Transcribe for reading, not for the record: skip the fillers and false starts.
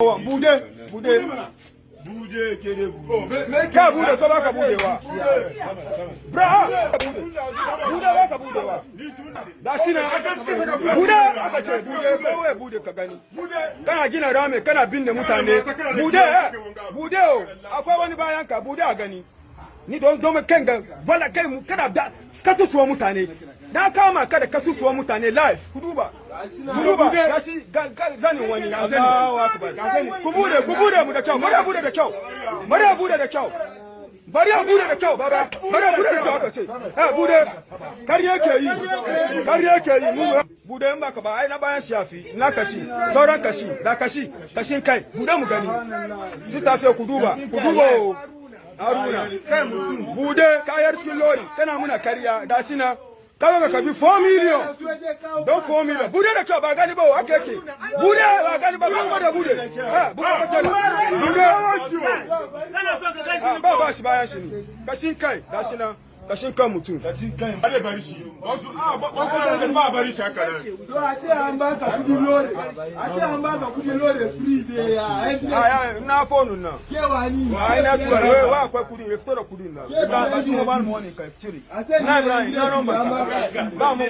Bude kere ka bude ko baka budewa bra bude baka budewa da shine bude aka ce bude kawai bude ka gani kana gina rame kana binne mutane bude akwai wani bayan ka bude a gani ni don kan ga wala kai mu kana da kasusuwa mutane na kama ka da kasusuwa mutane live kuduba gashi zanin wani Allahu akbar ku bude mu da kyau bari bude da kyau bari bude da kyau bari bude da kyau baba bari bude da kyau aka ce bude kar yake yi mu bude in baka ba ai na bayan shafi na kashi sauran kashi da kashin kai bude mu gani Mustafa kuduba Haruna bude kayar cikin lori kana muna kariya da sina kaga ka bi 4 million don 4 million bude da kyau ba gani ba ake bude ba gani ba da bude ba shi bayan shi ne kashin kai da sina kashin kan mutum ba da bari shi wasu ba bari shi haka nan to a ce an baka kudi lore free day ya na phone na kewani ai na tuwa wa akwai kudi ya fito da kudin na ba shi mobile money ka cire na ina number ba mu